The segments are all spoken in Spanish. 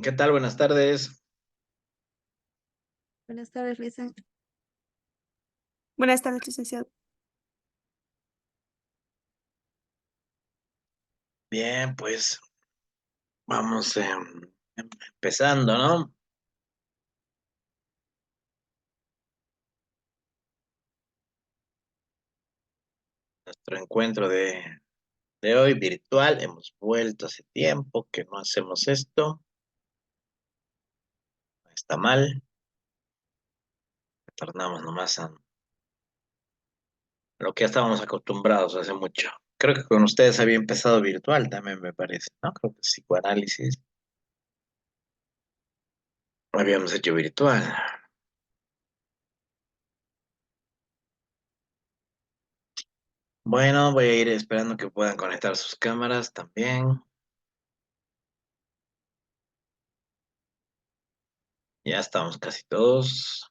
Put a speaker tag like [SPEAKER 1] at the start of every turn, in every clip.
[SPEAKER 1] ¿Qué tal? Buenas tardes.
[SPEAKER 2] Buenas tardes, Luisa.
[SPEAKER 3] Buenas tardes, licenciado.
[SPEAKER 1] Bien, pues vamos empezando, ¿no? Nuestro encuentro de hoy virtual. Hemos vuelto hace tiempo que no hacemos esto. No está mal. Retornamos nomás a lo que ya estábamos acostumbrados hace mucho. Creo que con ustedes había empezado virtual también, me parece, ¿no? Creo que psicoanálisis lo habíamos hecho virtual. Bueno, voy a ir esperando que puedan conectar sus cámaras también. Ya estamos casi todos.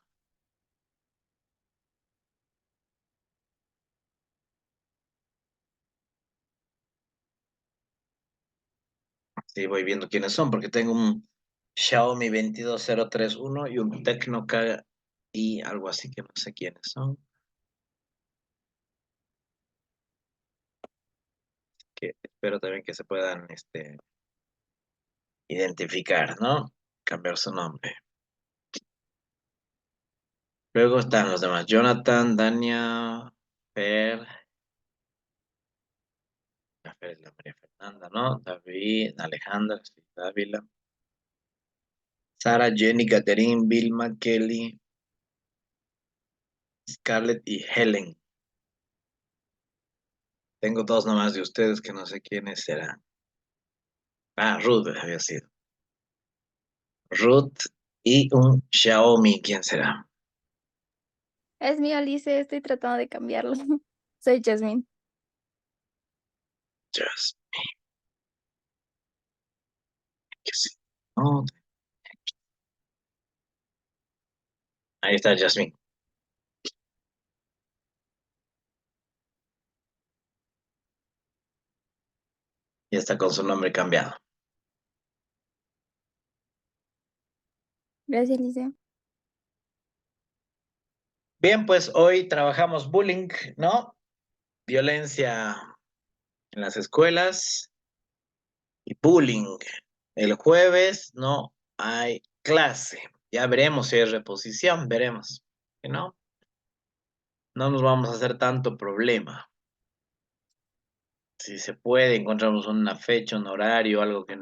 [SPEAKER 1] Sí, voy viendo quiénes son, porque tengo un Xiaomi 22031 y un Tecno K y algo así que no sé quiénes son. Que espero también que se puedan identificar, ¿no? Cambiar su nombre. Luego están los demás: Jonathan, Dania, Fer, la Fer es la María Fernanda, ¿no? David, Alejandra, sí, Dávila, Sara, Jenny, Catherine, Vilma, Kelly, Scarlett y Helen. Tengo dos nomás de ustedes que no sé quiénes serán. Ah, Ruth había sido. Ruth y un Xiaomi, ¿quién será?
[SPEAKER 2] Es mío, Alice, estoy tratando de cambiarlo. Soy Jasmine.
[SPEAKER 1] Just, qué sé. No, ahí está Jasmine. Ya está con su nombre cambiado.
[SPEAKER 2] Gracias, Alice.
[SPEAKER 1] Bien, pues hoy trabajamos bullying, ¿no? Violencia en las escuelas y bullying. El jueves no hay clase. Ya veremos si hay reposición, veremos. Que no, no nos vamos a hacer tanto problema. Si se puede, encontramos una fecha, un horario, algo que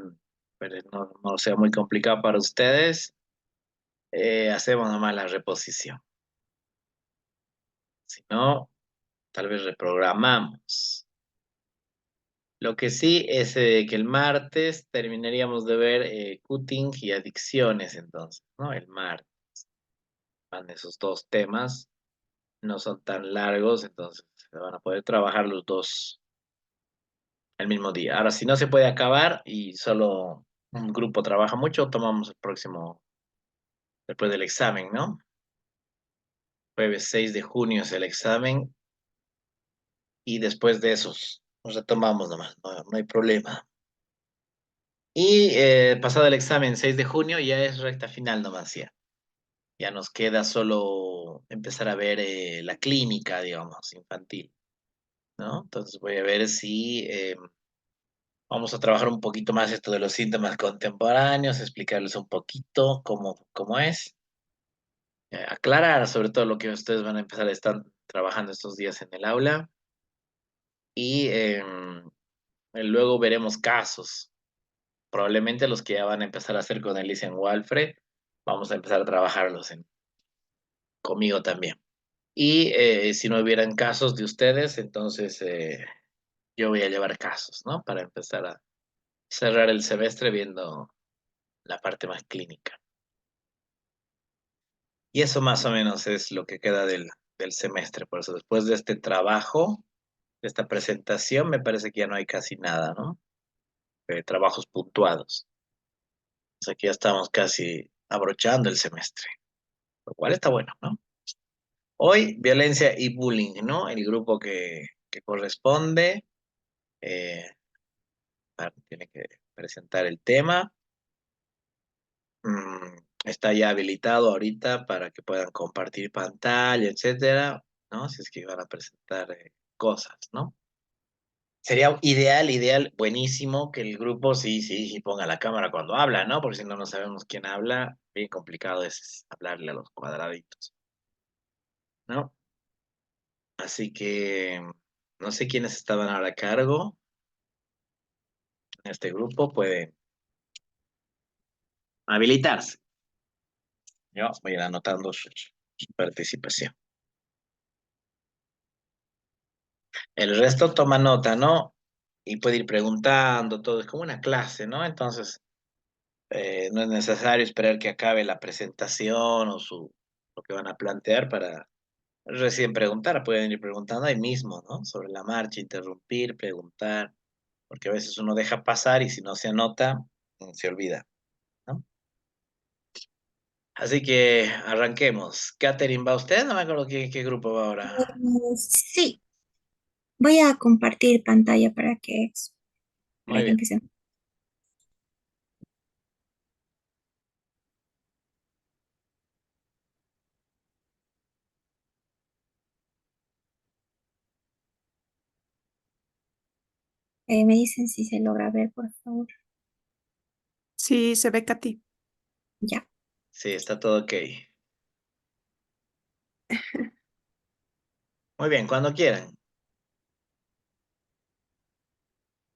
[SPEAKER 1] pero no sea muy complicado para ustedes, hacemos nomás la reposición. Si no, tal vez reprogramamos. Lo que sí es que el martes terminaríamos de ver cutting y adicciones, entonces, ¿no? El martes van esos dos temas, no son tan largos, entonces se van a poder trabajar los dos el mismo día. Ahora, si no se puede acabar y solo un grupo trabaja mucho, tomamos el próximo, después del examen, ¿no? Jueves 6 de junio es el examen y después de esos nos retomamos nomás, no hay problema. Y pasado el examen 6 de junio ya es recta final nomás ya. Ya nos queda solo empezar a ver la clínica, digamos, infantil, ¿no? Entonces voy a ver si vamos a trabajar un poquito más esto de los síntomas contemporáneos, explicarles un poquito cómo es, aclarar sobre todo lo que ustedes van a empezar a estar trabajando estos días en el aula y luego veremos casos. Probablemente los que ya van a empezar a hacer con Alicia en Walfred, vamos a empezar a trabajarlos conmigo también. Y si no hubieran casos de ustedes, entonces yo voy a llevar casos, ¿no? Para empezar a cerrar el semestre viendo la parte más clínica. Y eso más o menos es lo que queda del semestre. Por eso después de este trabajo, de esta presentación, me parece que ya no hay casi nada, ¿no? Trabajos puntuados. O sea que ya estamos casi abrochando el semestre, lo cual está bueno, ¿no? Hoy, violencia y bullying, ¿no? El grupo que corresponde tiene que presentar el tema Está ya habilitado ahorita para que puedan compartir pantalla, etcétera, ¿no? Si es que van a presentar cosas, ¿no? Sería ideal, buenísimo que el grupo sí ponga la cámara cuando habla, ¿no? Porque si no, no sabemos quién habla, bien complicado es hablarle a los cuadraditos, ¿no? Así que no sé quiénes estaban ahora a cargo en este grupo, pueden habilitarse. Yo voy a ir anotando su participación. El resto toma nota, ¿no? Y puede ir preguntando, todo. Es como una clase, ¿no? Entonces, no es necesario esperar que acabe la presentación o lo que van a plantear para recién preguntar. Pueden ir preguntando ahí mismo, ¿no? Sobre la marcha, interrumpir, preguntar, porque a veces uno deja pasar y si no se anota, se olvida, ¿no? Así que arranquemos. Catherine, ¿va usted? No me acuerdo qué grupo va ahora.
[SPEAKER 3] Sí, voy a compartir pantalla
[SPEAKER 1] Muy
[SPEAKER 3] para que
[SPEAKER 1] bien.
[SPEAKER 3] empecemos. Me dicen si se logra ver, por favor.
[SPEAKER 4] Sí, se ve, Katy.
[SPEAKER 3] Ya.
[SPEAKER 1] Sí, está todo ok. Muy bien, cuando quieran.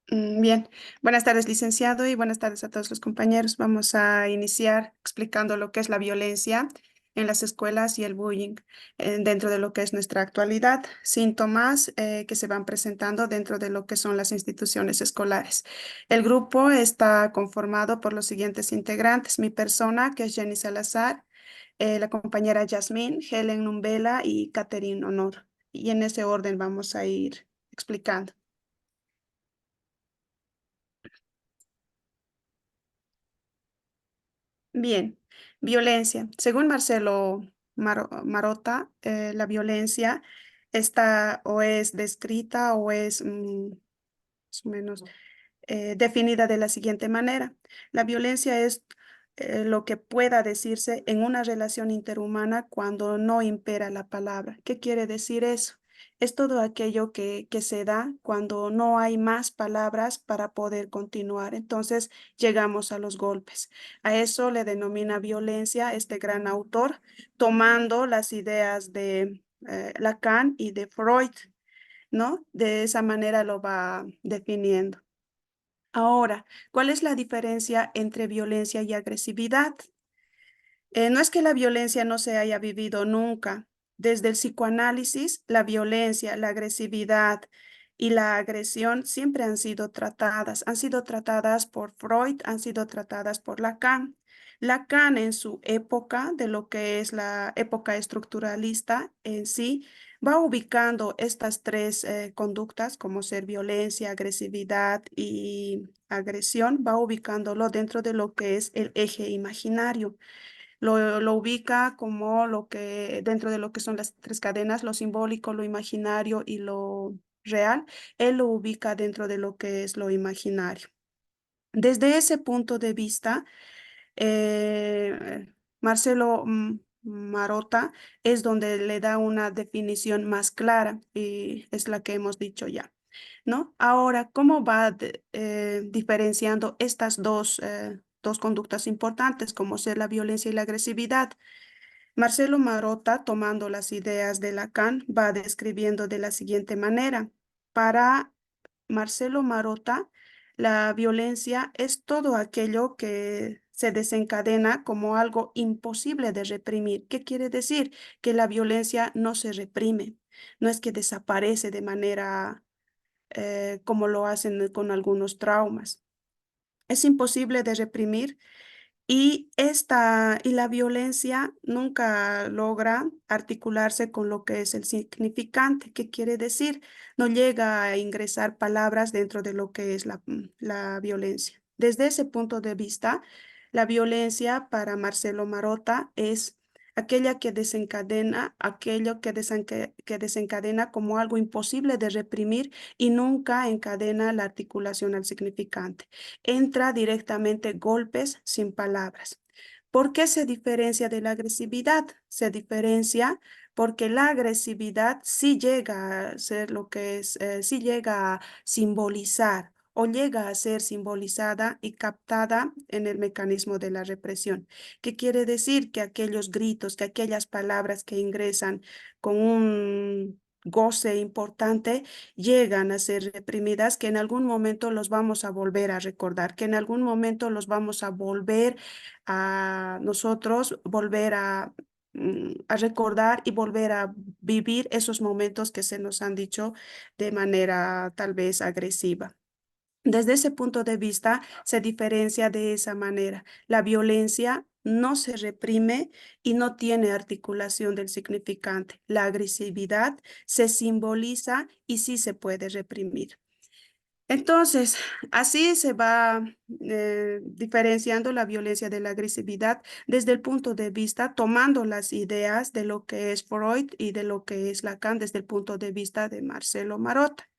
[SPEAKER 4] Bien, buenas tardes, licenciado, y buenas tardes a todos los compañeros. Vamos a iniciar explicando lo que es la violencia en las escuelas y el bullying dentro de lo que es nuestra actualidad, síntomas que se van presentando dentro de lo que son las instituciones escolares. El grupo está conformado por los siguientes integrantes: mi persona, que es Jenny Salazar, la compañera Yasmín, Helen Numbela y Catherine Honor. Y en ese orden vamos a ir explicando. Bien, violencia. Según Marcelo Marota, la violencia está o es descrita o es más o menos definida de la siguiente manera. La violencia es lo que pueda decirse en una relación interhumana cuando no impera la palabra. ¿Qué quiere decir eso? Es todo aquello que se da cuando no hay más palabras para poder continuar. Entonces llegamos a los golpes. A eso le denomina violencia este gran autor, tomando las ideas de Lacan y de Freud, ¿no? De esa manera lo va definiendo. Ahora, ¿cuál es la diferencia entre violencia y agresividad? No es que la violencia no se haya vivido nunca. Desde el psicoanálisis, la violencia, la agresividad y la agresión siempre han sido tratadas por Freud, han sido tratadas por Lacan. Lacan en su época, de lo que es la época estructuralista en sí, va ubicando estas tres conductas como ser violencia, agresividad y agresión, va ubicándolo dentro de lo que es el eje imaginario. Lo ubica como lo que, dentro de lo que son las tres cadenas, lo simbólico, lo imaginario y lo real, él lo ubica dentro de lo que es lo imaginario. Desde ese punto de vista, Marcelo Marota es donde le da una definición más clara y es la que hemos dicho ya, ¿no? Ahora, ¿cómo va diferenciando estas dos conductas importantes, como ser la violencia y la agresividad? Marcelo Marota, tomando las ideas de Lacan, va describiendo de la siguiente manera. Para Marcelo Marota, la violencia es todo aquello que se desencadena como algo imposible de reprimir. ¿Qué quiere decir? Que la violencia no se reprime, no es que desaparece de manera como lo hacen con algunos traumas. Es imposible de reprimir y la violencia nunca logra articularse con lo que es el significante. ¿Qué quiere decir? No llega a ingresar palabras dentro de lo que es la violencia. Desde ese punto de vista, la violencia para Marcelo Marota es aquella que desencadena, aquello que desencadena como algo imposible de reprimir y nunca encadena la articulación al significante. Entra directamente golpes sin palabras. ¿Por qué se diferencia de la agresividad? Se diferencia porque la agresividad sí llega a ser lo que es, sí llega a simbolizar o llega a ser simbolizada y captada en el mecanismo de la represión. ¿Qué quiere decir? Que aquellos gritos, que aquellas palabras que ingresan con un goce importante llegan a ser reprimidas, que en algún momento los vamos a volver a recordar, que en algún momento los vamos a volver a nosotros, volver a recordar y volver a vivir esos momentos que se nos han dicho de manera tal vez agresiva. Desde ese punto de vista, se diferencia de esa manera. La violencia no se reprime y no tiene articulación del significante. La agresividad se simboliza y sí se puede reprimir. Entonces, así se va diferenciando la violencia de la agresividad desde el punto de vista, tomando las ideas de lo que es Freud y de lo que es Lacan desde el punto de vista de Marcelo Marotta.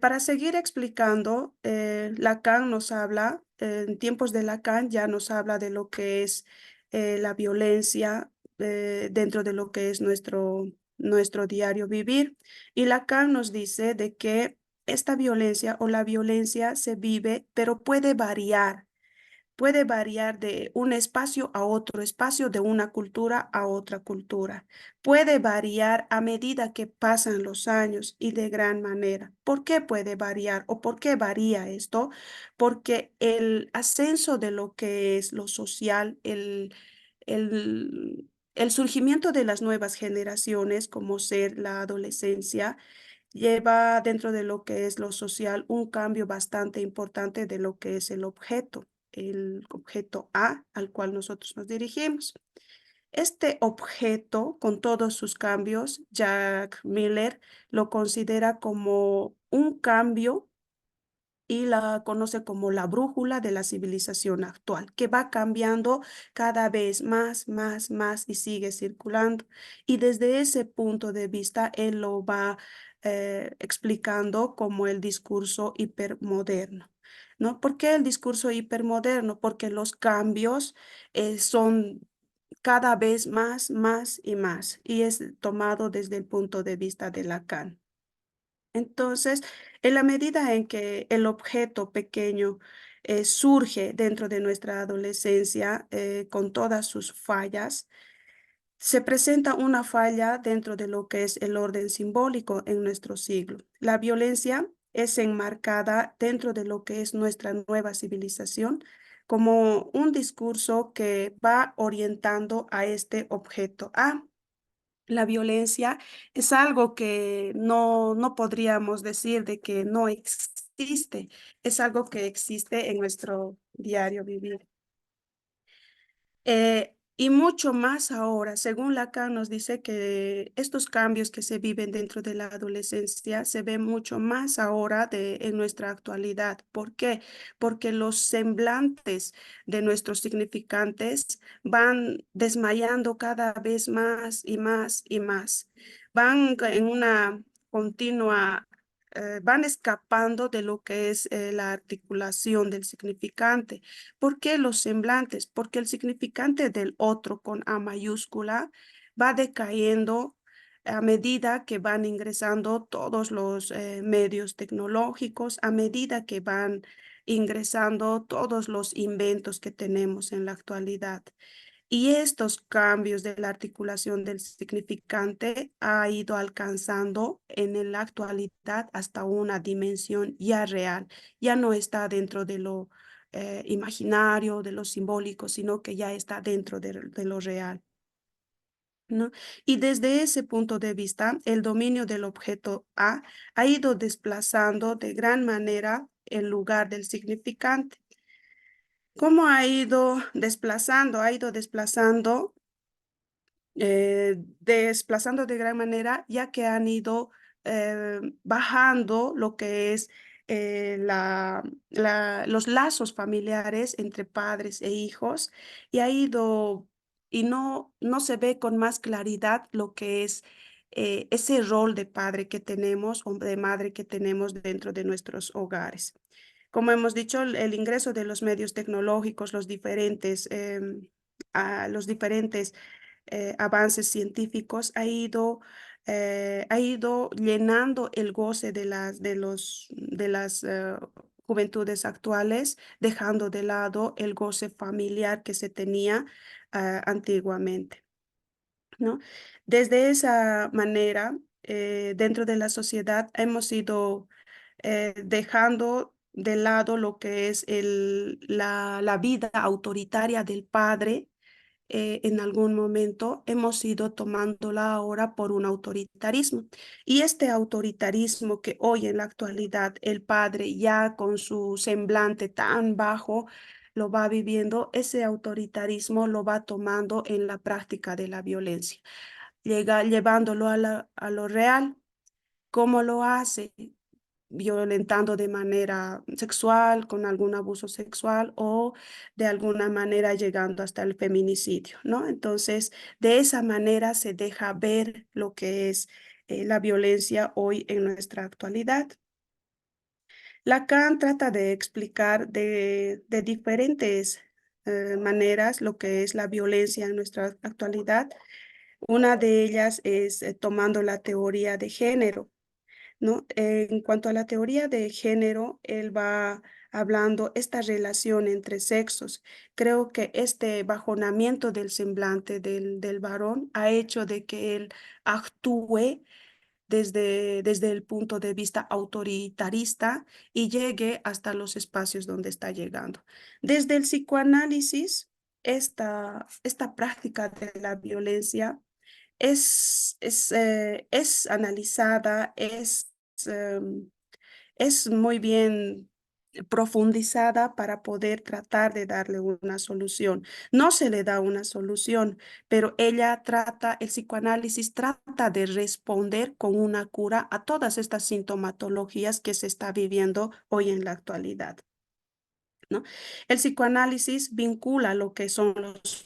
[SPEAKER 4] Para seguir explicando, Lacan nos habla, en tiempos de Lacan ya nos habla de lo que es la violencia dentro de lo que es nuestro diario vivir. Y Lacan nos dice de que esta violencia o la violencia se vive, pero puede variar de un espacio a otro espacio, de una cultura a otra cultura. Puede variar a medida que pasan los años y de gran manera. ¿Por qué puede variar o por qué varía esto? Porque el ascenso de lo que es lo social, el surgimiento de las nuevas generaciones, como ser la adolescencia, lleva dentro de lo que es lo social un cambio bastante importante de lo que es el objeto A al cual nosotros nos dirigimos. Este objeto, con todos sus cambios, Jack Miller lo considera como un cambio y la conoce como la brújula de la civilización actual, que va cambiando cada vez más y sigue circulando. Y desde ese punto de vista, él lo va explicando como el discurso hipermoderno. ¿No? ¿Por qué el discurso hipermoderno? Porque los cambios son cada vez más y más, y es tomado desde el punto de vista de Lacan. Entonces, en la medida en que el objeto pequeño surge dentro de nuestra adolescencia con todas sus fallas, se presenta una falla dentro de lo que es el orden simbólico en nuestro siglo. La violencia es enmarcada dentro de lo que es nuestra nueva civilización como un discurso que va orientando a este objeto A. La violencia es algo que no podríamos decir de que no existe, es algo que existe en nuestro diario vivir. Y mucho más ahora, según Lacan nos dice que estos cambios que se viven dentro de la adolescencia se ven mucho más ahora en nuestra actualidad. ¿Por qué? Porque los semblantes de nuestros significantes van desmayando cada vez más y más y más. Van en una continua van escapando de lo que es la articulación del significante. ¿Por qué los semblantes? Porque el significante del otro con A mayúscula va decayendo a medida que van ingresando todos los medios tecnológicos, a medida que van ingresando todos los inventos que tenemos en la actualidad. Y estos cambios de la articulación del significante ha ido alcanzando en la actualidad hasta una dimensión ya real. Ya no está dentro de lo imaginario, de lo simbólico, sino que ya está dentro de lo real, ¿no? Y desde ese punto de vista, el dominio del objeto A ha ido desplazando de gran manera el lugar del significante. ¿Cómo ha ido desplazando? Ha ido desplazando de gran manera, ya que han ido bajando lo que es los lazos familiares entre padres e hijos, y ha ido, y no se ve con más claridad lo que es ese rol de padre que tenemos o de madre que tenemos dentro de nuestros hogares. Como hemos dicho, el ingreso de los medios tecnológicos, los diferentes avances científicos ha ido llenando el goce de las juventudes actuales, dejando de lado el goce familiar que se tenía antiguamente, ¿no? Desde esa manera, dentro de la sociedad hemos ido dejando de lado lo que es la vida autoritaria del padre. En algún momento hemos ido tomándola ahora por un autoritarismo. Y este autoritarismo que hoy en la actualidad el padre ya con su semblante tan bajo lo va viviendo, ese autoritarismo lo va tomando en la práctica de la violencia, llevándolo a lo real. ¿Cómo lo hace? Violentando de manera sexual, con algún abuso sexual o de alguna manera llegando hasta el feminicidio, ¿no? Entonces, de esa manera se deja ver lo que es la violencia hoy en nuestra actualidad. Lacan trata de explicar de diferentes maneras lo que es la violencia en nuestra actualidad. Una de ellas es tomando la teoría de género, ¿no? En cuanto a la teoría de género, él va hablando esta relación entre sexos. Creo que este bajonamiento del semblante del varón ha hecho de que él actúe desde el punto de vista autoritarista y llegue hasta los espacios donde está llegando. Desde el psicoanálisis, esta práctica de la violencia es analizada, es muy bien profundizada para poder tratar de darle una solución. No se le da una solución, pero el psicoanálisis trata de responder con una cura a todas estas sintomatologías que se está viviendo hoy en la actualidad, ¿no? El psicoanálisis vincula lo que son los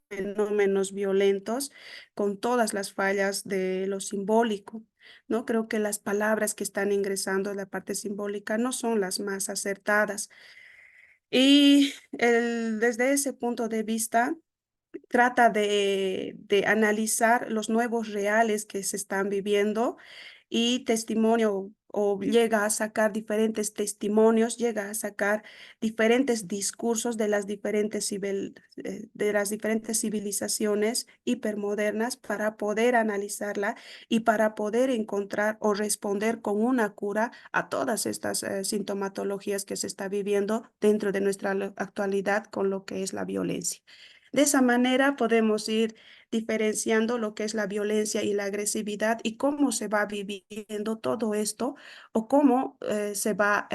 [SPEAKER 4] fenómenos violentos con todas las fallas de lo simbólico, ¿no? Creo que las palabras que están ingresando en la parte simbólica no son las más acertadas. Y desde ese punto de vista, trata de analizar los nuevos reales que se están viviendo y testimonio o llega a sacar diferentes testimonios, llega a sacar diferentes discursos de las diferentes civilizaciones hipermodernas para poder analizarla y para poder encontrar o responder con una cura a todas estas sintomatologías que se está viviendo dentro de nuestra actualidad con lo que es la violencia. De esa manera podemos ir diferenciando lo que es la violencia y la agresividad y cómo se va viviendo todo esto o cómo se va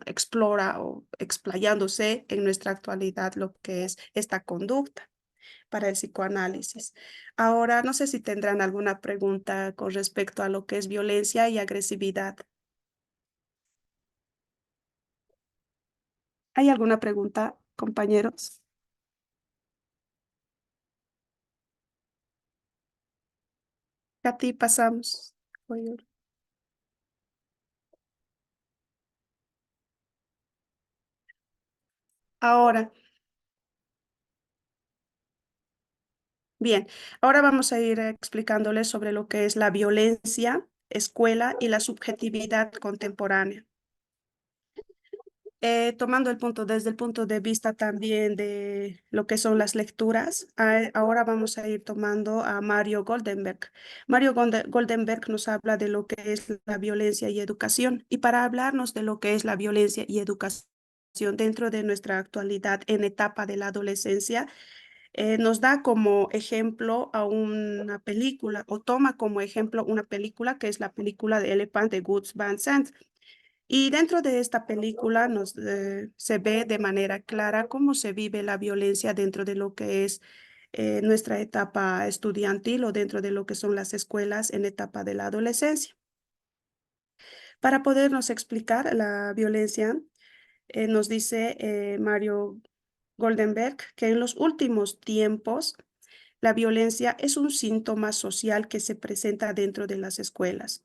[SPEAKER 4] explora o explayándose en nuestra actualidad lo que es esta conducta para el psicoanálisis. Ahora, no sé si tendrán alguna pregunta con respecto a lo que es violencia y agresividad. ¿Hay alguna pregunta, compañeros? Katy, pasamos. Ahora, bien, ahora vamos a ir explicándoles sobre lo que es la violencia, escuela y la subjetividad contemporánea. Tomando desde el punto de vista también de lo que son las lecturas, ahora vamos a ir tomando a Mario Goldenberg. Goldenberg nos habla de lo que es la violencia y educación. Y para hablarnos de lo que es la violencia y educación dentro de nuestra actualidad en etapa de la adolescencia, nos da como ejemplo a una película o toma como ejemplo una película que es la película de Elephant de Gus Van Sant. Y dentro de esta película se ve de manera clara cómo se vive la violencia dentro de lo que es nuestra etapa estudiantil o dentro de lo que son las escuelas en etapa de la adolescencia. Para podernos explicar la violencia, nos dice Mario Goldenberg que en los últimos tiempos la violencia es un síntoma social que se presenta dentro de las escuelas,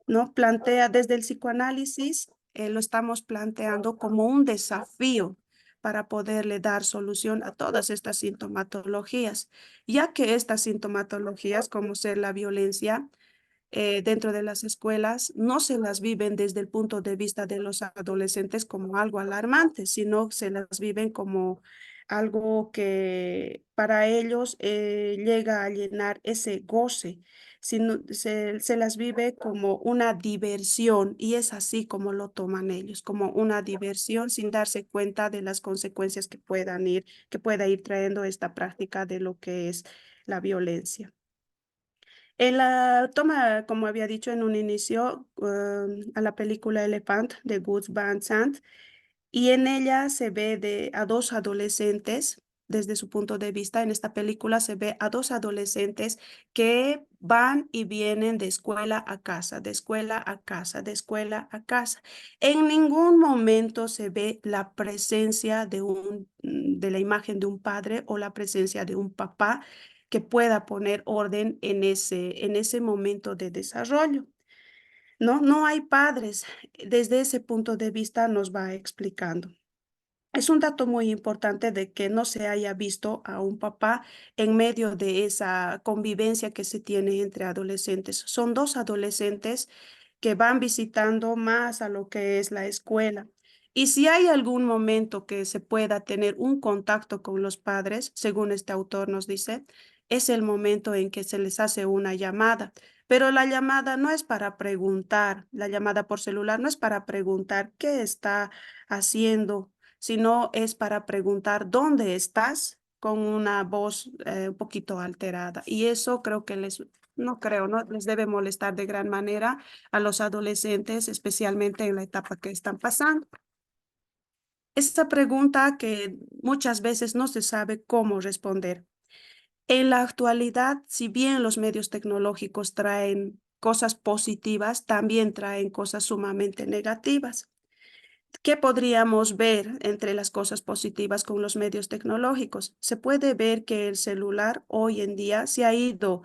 [SPEAKER 4] ¿no? Plantea desde el psicoanálisis lo estamos planteando como un desafío para poderle dar solución a todas estas sintomatologías, ya que estas sintomatologías, como ser la violencia, dentro de las escuelas no se las viven desde el punto de vista de los adolescentes como algo alarmante, sino se las viven como algo que para ellos llega a llenar ese goce, sino se las vive como una diversión y es así como lo toman ellos, como una diversión sin darse cuenta de las consecuencias que pueda ir trayendo esta práctica de lo que es la violencia. La toma, como había dicho en un inicio, a la película Elephant de Gus Van Sant, y en ella se ve a dos adolescentes, desde su punto de vista, en esta película se ve a dos adolescentes que van y vienen de escuela a casa, de escuela a casa, de escuela a casa. En ningún momento se ve la presencia de la imagen de un padre o la presencia de un papá que pueda poner orden en ese momento de desarrollo. No, no hay padres. Desde ese punto de vista nos va explicando. Es un dato muy importante de que no se haya visto a un papá en medio de esa convivencia que se tiene entre adolescentes. Son dos adolescentes que van visitando más a lo que es la escuela. Y si hay algún momento que se pueda tener un contacto con los padres, según este autor nos dice, es el momento en que se les hace una llamada. Pero la llamada no es para preguntar, la llamada por celular no es para preguntar qué está haciendo, sino es para preguntar dónde estás con una voz un poquito alterada. Y eso creo que no les debe molestar de gran manera a los adolescentes, especialmente en la etapa que están pasando. Esta pregunta que muchas veces no se sabe cómo responder. En la actualidad, si bien los medios tecnológicos traen cosas positivas, también traen cosas sumamente negativas. ¿Qué podríamos ver entre las cosas positivas con los medios tecnológicos? Se puede ver que el celular hoy en día se ha ido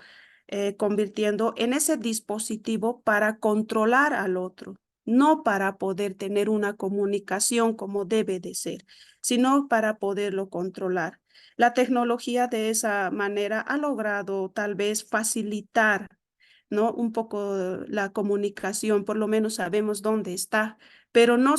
[SPEAKER 4] convirtiendo en ese dispositivo para controlar al otro, no para poder tener una comunicación como debe de ser, sino para poderlo controlar. La tecnología de esa manera ha logrado tal vez facilitar, ¿no? Un poco la comunicación, por lo menos sabemos dónde está, pero no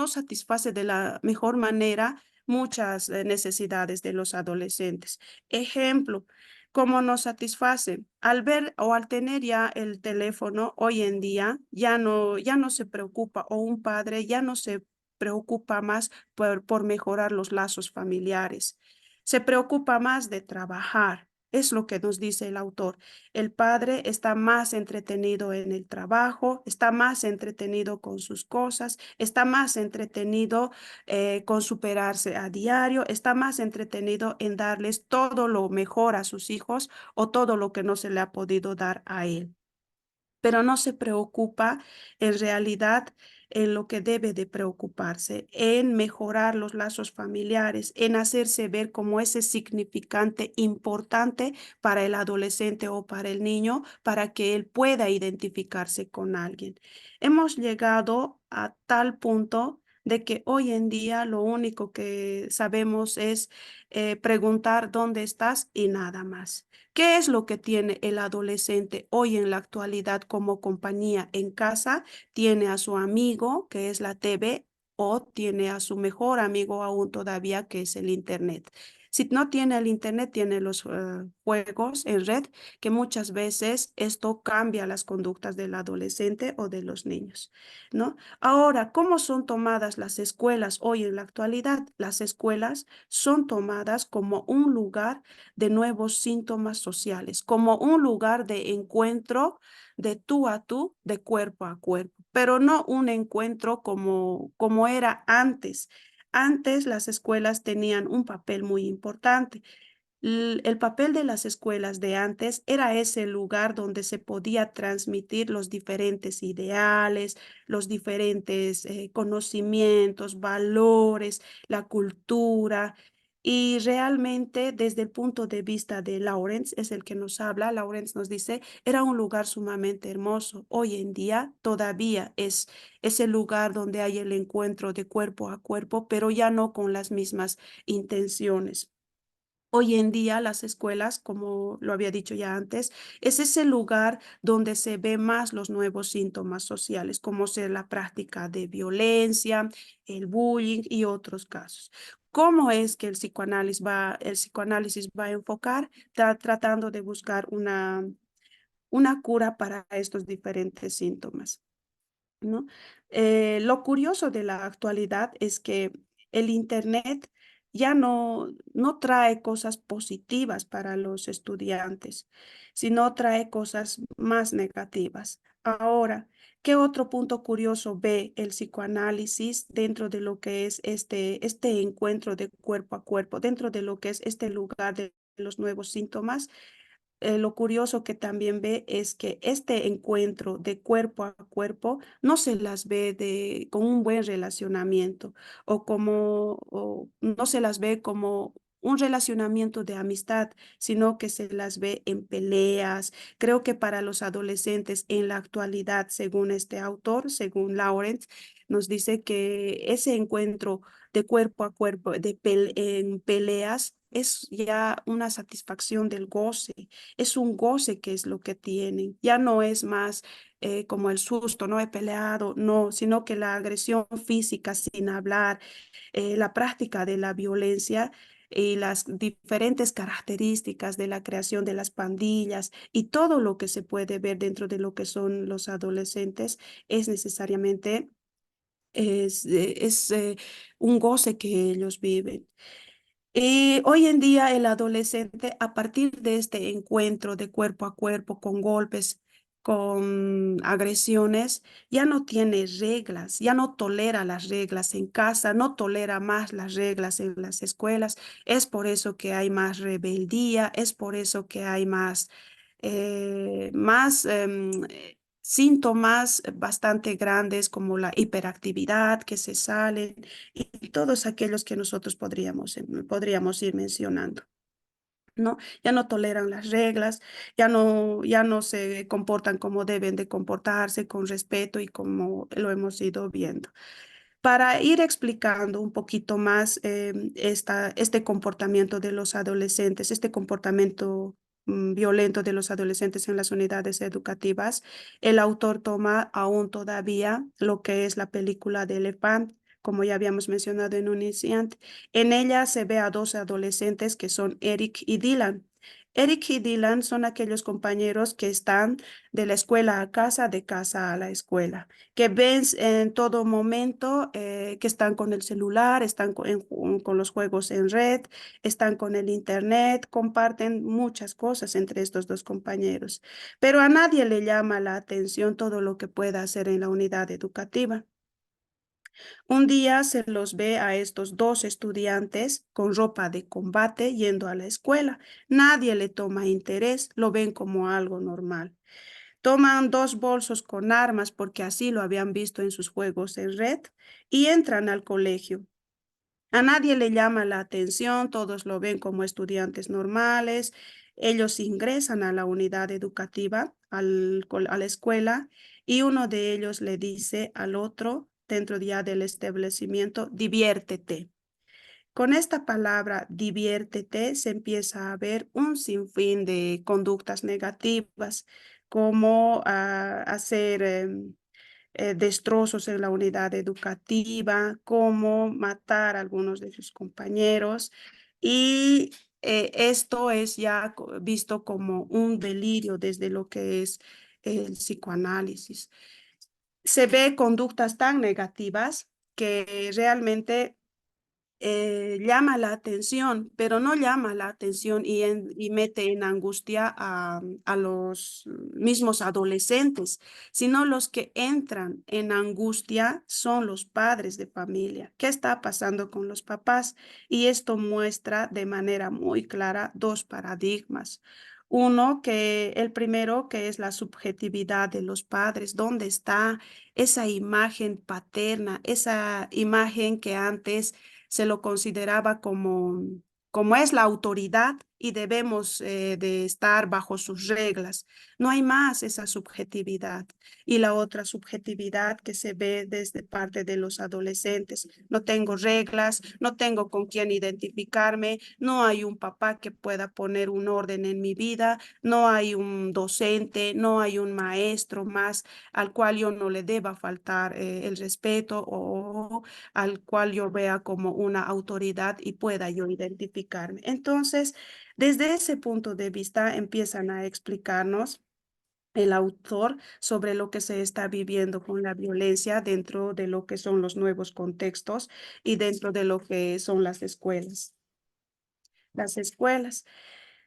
[SPEAKER 4] satisface de la mejor manera muchas necesidades de los adolescentes. Ejemplo, ¿cómo nos satisface? Al ver o al tener ya el teléfono hoy en día, ya no se preocupa o un padre ya no se preocupa más por mejorar los lazos familiares. Se preocupa más de trabajar. Es lo que nos dice el autor. El padre está más entretenido en el trabajo, está más entretenido con sus cosas, está más entretenido con superarse a diario, está más entretenido en darles todo lo mejor a sus hijos o todo lo que no se le ha podido dar a él, pero no se preocupa en realidad en lo que debe de preocuparse, en mejorar los lazos familiares, en hacerse ver como ese significante importante para el adolescente o para el niño, para que él pueda identificarse con alguien. Hemos llegado a tal punto de que hoy en día lo único que sabemos es preguntar dónde estás y nada más. ¿Qué es lo que tiene el adolescente hoy en la actualidad como compañía en casa? Tiene a su amigo, que es la TV, o tiene a su mejor amigo aún todavía, que es el Internet. Si no tiene el Internet, tiene los juegos en red, que muchas veces esto cambia las conductas del adolescente o de los niños, ¿no? Ahora, ¿cómo son tomadas las escuelas hoy en la actualidad? Las escuelas son tomadas como un lugar de nuevos síntomas sociales, como un lugar de encuentro de tú a tú, de cuerpo a cuerpo, pero no un encuentro como era antes. Antes las escuelas tenían un papel muy importante. El papel de las escuelas de antes era ese lugar donde se podía transmitir los diferentes ideales, los diferentes conocimientos, valores, la cultura, Y realmente desde el punto de vista de Lawrence, es el que nos habla, Lawrence nos dice, era un lugar sumamente hermoso. Hoy en día todavía es ese lugar donde hay el encuentro de cuerpo a cuerpo, pero ya no con las mismas intenciones. Hoy en día las escuelas, como lo había dicho ya antes, es ese lugar donde se ve más los nuevos síntomas sociales, como ser la práctica de violencia, el bullying y otros casos. ¿Cómo es que el psicoanálisis va a enfocar? Tratando de buscar una cura para estos diferentes síntomas, ¿no? Lo curioso de la actualidad es que el Internet ya no trae cosas positivas para los estudiantes, sino trae cosas más negativas. Ahora, ¿qué otro punto curioso ve el psicoanálisis dentro de lo que es este encuentro de cuerpo a cuerpo, dentro de lo que es este lugar de los nuevos síntomas? Lo curioso que también ve es que este encuentro de cuerpo a cuerpo no se las ve con un buen relacionamiento o no se las ve como un relacionamiento de amistad, sino que se las ve en peleas. Creo que para los adolescentes en la actualidad, según este autor, según Lawrence, nos dice que ese encuentro de cuerpo a cuerpo, en peleas, es ya una satisfacción del goce, es un goce que es lo que tienen. Ya no es más como el susto, no he peleado, no, sino que la agresión física sin hablar, la práctica de la violencia y las diferentes características de la creación de las pandillas y todo lo que se puede ver dentro de lo que son los adolescentes es necesariamente un goce que ellos viven. Y hoy en día el adolescente, a partir de este encuentro de cuerpo a cuerpo, con golpes, con agresiones, ya no tiene reglas, ya no tolera las reglas en casa, no tolera más las reglas en las escuelas. Es por eso que hay más rebeldía, es por eso que hay más síntomas bastante grandes como la hiperactividad que se salen y todos aquellos que nosotros podríamos ir mencionando, ¿no? Ya no toleran las reglas, ya no se comportan como deben de comportarse, con respeto y como lo hemos ido viendo. Para ir explicando un poquito más este comportamiento de los adolescentes, este comportamiento violento de los adolescentes en las unidades educativas, el autor toma aún todavía lo que es la película de Elefant, como ya habíamos mencionado en un instante. En ella se ve a dos adolescentes que son Eric y Dylan. Eric y Dylan son aquellos compañeros que están de la escuela a casa, de casa a la escuela, que ven en todo momento que están con el celular, están con los juegos en red, están con el internet, comparten muchas cosas entre estos dos compañeros, pero a nadie le llama la atención todo lo que pueda hacer en la unidad educativa. Un día se los ve a estos dos estudiantes con ropa de combate yendo a la escuela. Nadie le toma interés, lo ven como algo normal. Toman dos bolsos con armas porque así lo habían visto en sus juegos en red y entran al colegio. A nadie le llama la atención, todos lo ven como estudiantes normales. Ellos ingresan a la unidad educativa, a la escuela, y uno de ellos le dice al otro, dentro ya del establecimiento, diviértete. Con esta palabra diviértete se empieza a ver un sinfín de conductas negativas, como hacer destrozos en la unidad educativa, como matar a algunos de sus compañeros. Y esto es ya visto como un delirio desde lo que es el psicoanálisis. Se ve conductas tan negativas que realmente llama la atención, pero no llama la atención y mete en angustia a los mismos adolescentes, sino los que entran en angustia son los padres de familia. ¿Qué está pasando con los papás? Y esto muestra de manera muy clara dos paradigmas. Uno, que el primero, que es la subjetividad de los padres, ¿dónde está esa imagen paterna, esa imagen que antes se lo consideraba como como es la autoridad y debemos de estar bajo sus reglas. No hay más esa subjetividad. Y la otra subjetividad que se ve desde parte de los adolescentes. No tengo reglas, no tengo con quién identificarme, no hay un papá que pueda poner un orden en mi vida, no hay un docente, no hay un maestro más al cual yo no le deba faltar el respeto o al cual yo vea como una autoridad y pueda yo identificarme. Entonces, desde ese punto de vista empiezan a explicarnos el autor sobre lo que se está viviendo con la violencia dentro de lo que son los nuevos contextos y dentro de lo que son las escuelas. Las escuelas.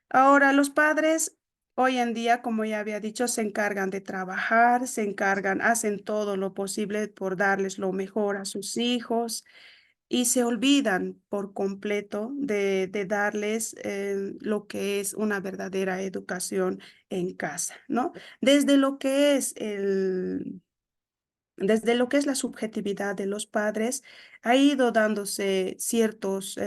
[SPEAKER 4] Ahora, los padres hoy en día, como ya había dicho, se encargan de trabajar, se encargan, hacen todo lo posible por darles lo mejor a sus hijos y se olvidan por completo de darles lo que es una verdadera educación en casa, ¿no? Desde lo que es desde lo que es la subjetividad de los padres, ha ido dándose ciertos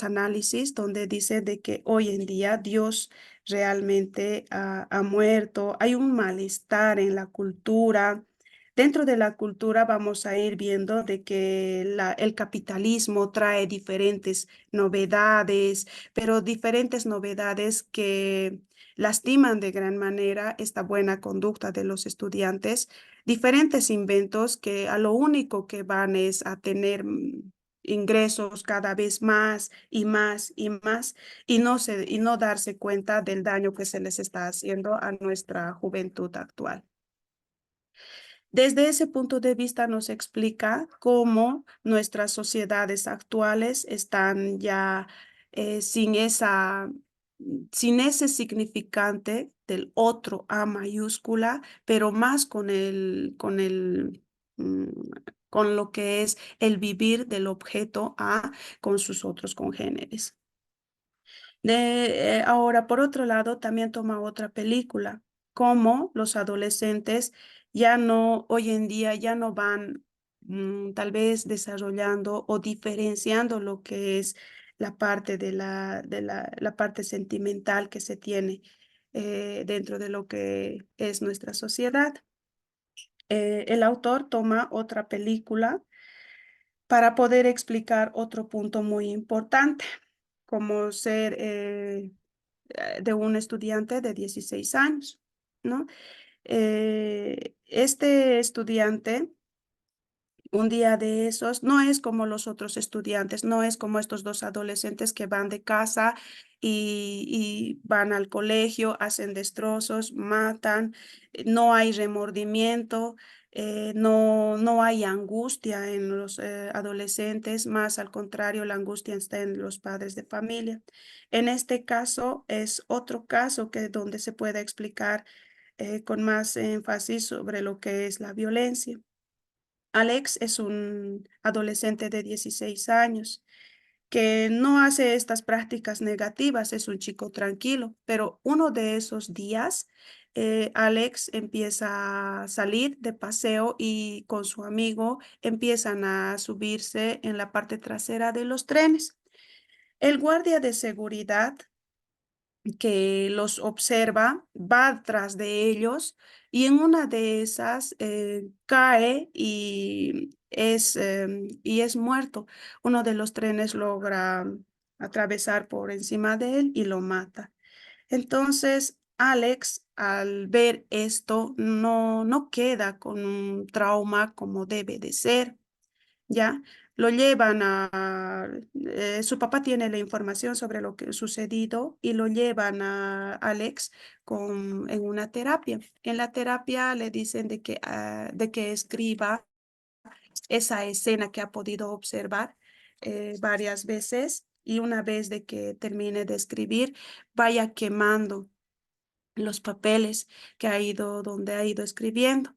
[SPEAKER 4] análisis donde dice de que hoy en día Dios realmente ha muerto, hay un malestar en la cultura. Dentro de la cultura vamos a ir viendo de que el capitalismo trae diferentes novedades, pero diferentes novedades que lastiman de gran manera esta buena conducta de los estudiantes, diferentes inventos que a lo único que van es a tener ingresos cada vez más y más y más y no darse cuenta del daño que se les está haciendo a nuestra juventud actual. Desde ese punto de vista nos explica cómo nuestras sociedades actuales están ya sin sin ese significante del otro A mayúscula, pero más mm, con lo que es el vivir del objeto A con sus otros congéneres. Ahora, por otro lado, también toma otra película, cómo los adolescentes ya no, hoy en día ya no van tal vez desarrollando o diferenciando lo que es la parte la parte sentimental que se tiene dentro de lo que es nuestra sociedad. El autor toma otra película para poder explicar otro punto muy importante, como ser de un estudiante de 16 años, ¿no? Este estudiante, un día de esos, no es como los otros estudiantes, no es como estos dos adolescentes que van de casa y van al colegio, hacen destrozos, matan, no hay remordimiento, no hay angustia en los adolescentes, más al contrario, la angustia está en los padres de familia. En este caso es otro caso donde se puede explicar con más énfasis sobre lo que es la violencia. Alex es un adolescente de 16 años que no hace estas prácticas negativas, es un chico tranquilo, pero uno de esos días, Alex empieza a salir de paseo y con su amigo empiezan a subirse en la parte trasera de los trenes. El guardia de seguridad que los observa, va atrás de ellos y en una de esas cae y es muerto. Uno de los trenes logra atravesar por encima de él y lo mata. Entonces, Alex, al ver esto, no queda con un trauma como debe de ser. ¿Ya? Lo llevan su papá tiene la información sobre lo que ha sucedido y lo llevan a Alex en una terapia. En la terapia le dicen de que escriba esa escena que ha podido observar varias veces y una vez de que termine de escribir, vaya quemando los papeles donde ha ido escribiendo.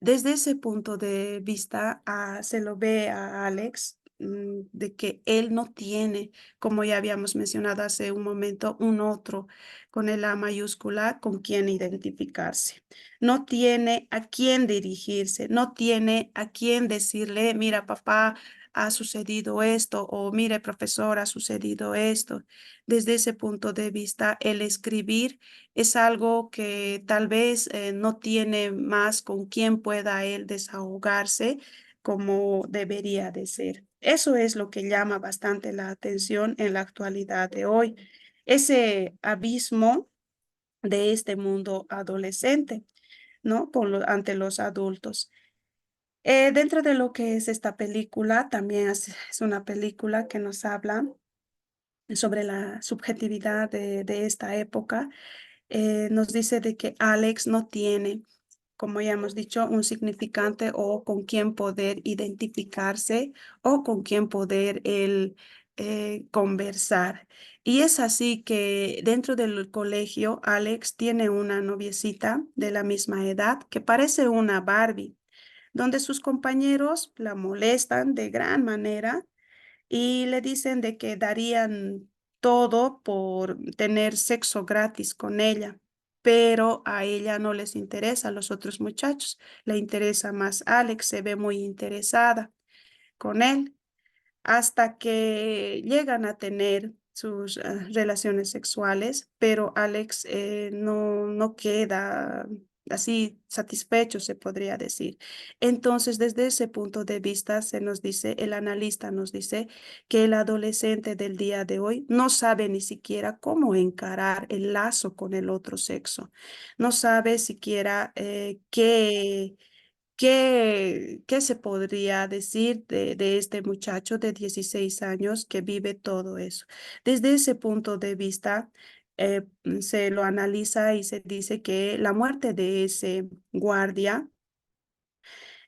[SPEAKER 4] Desde ese punto de vista, se lo ve a Alex de que él no tiene, como ya habíamos mencionado hace un momento, un otro con el A mayúscula con quien identificarse. No tiene a quién dirigirse, no tiene a quién decirle, mira, papá, ha sucedido esto, o mire, profesor, ha sucedido esto. Desde ese punto de vista, el escribir es algo que tal vez no tiene más con quien pueda él desahogarse como debería de ser. Eso es lo que llama bastante la atención en la actualidad de hoy, ese abismo de este mundo adolescente, ¿no? Ante los adultos. Dentro de lo que es esta película, también es una película que nos habla sobre la subjetividad de esta época. Nos dice de que Alex no tiene, como ya hemos dicho, un significante o con quien poder identificarse o con quien poder él conversar. Y es así que dentro del colegio, Alex tiene una noviecita de la misma edad que parece una Barbie, donde sus compañeros la molestan de gran manera y le dicen de que darían todo por tener sexo gratis con ella, pero a ella no les interesa a los otros muchachos, le interesa más Alex, se ve muy interesada con él hasta que llegan a tener sus relaciones sexuales, pero Alex no queda así satisfecho, se podría decir. Entonces, desde ese punto de vista, se nos dice, el analista nos dice que el adolescente del día de hoy no sabe ni siquiera cómo encarar el lazo con el otro sexo, no sabe siquiera ¿qué se podría decir de este muchacho de 16 años que vive todo eso? Desde ese punto de vista, se lo analiza y se dice que la muerte de ese guardia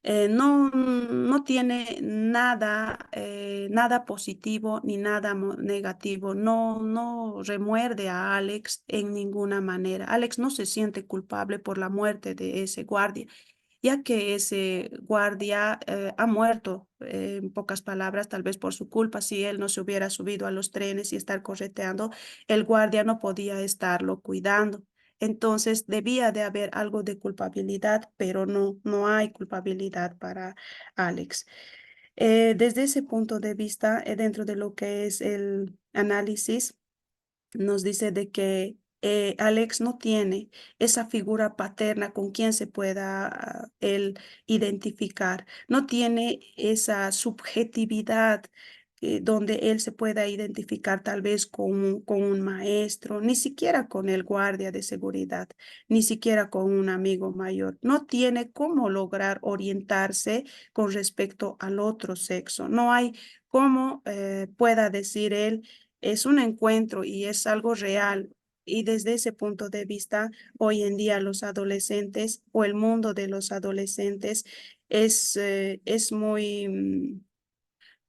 [SPEAKER 4] no tiene nada, nada positivo ni nada negativo, no remuerde a Alex en ninguna manera. Alex no se siente culpable por la muerte de ese guardia, ya que ese guardia ha muerto, en pocas palabras, tal vez por su culpa. Si él no se hubiera subido a los trenes y estar correteando, el guardia no podía estarlo cuidando. Entonces debía de haber algo de culpabilidad, pero no hay culpabilidad para Alex. Desde ese punto de vista, dentro de lo que es el análisis, nos dice de que Alex no tiene esa figura paterna con quien se pueda él identificar, no tiene esa subjetividad donde él se pueda identificar tal vez con un maestro, ni siquiera con el guardia de seguridad, ni siquiera con un amigo mayor. No tiene cómo lograr orientarse con respecto al otro sexo. No hay cómo pueda decir él es un encuentro y es algo real. Y desde ese punto de vista, hoy en día los adolescentes o el mundo de los adolescentes es muy,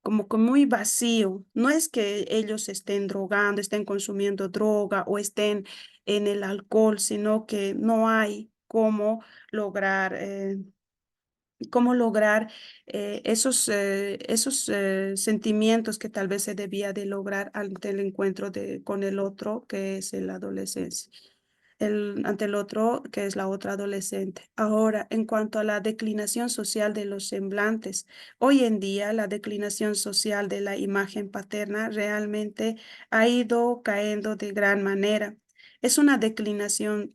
[SPEAKER 4] como que muy vacío. No es que ellos estén drogando, estén consumiendo droga o estén en el alcohol, sino que no hay lograr cómo lograr esos sentimientos que tal vez se debía de lograr ante el encuentro con el otro, que es el adolescencia, ante el otro, que es la otra adolescente. Ahora, en cuanto a la declinación social de los semblantes, hoy en día la declinación social de la imagen paterna realmente ha ido cayendo de gran manera. Es una declinación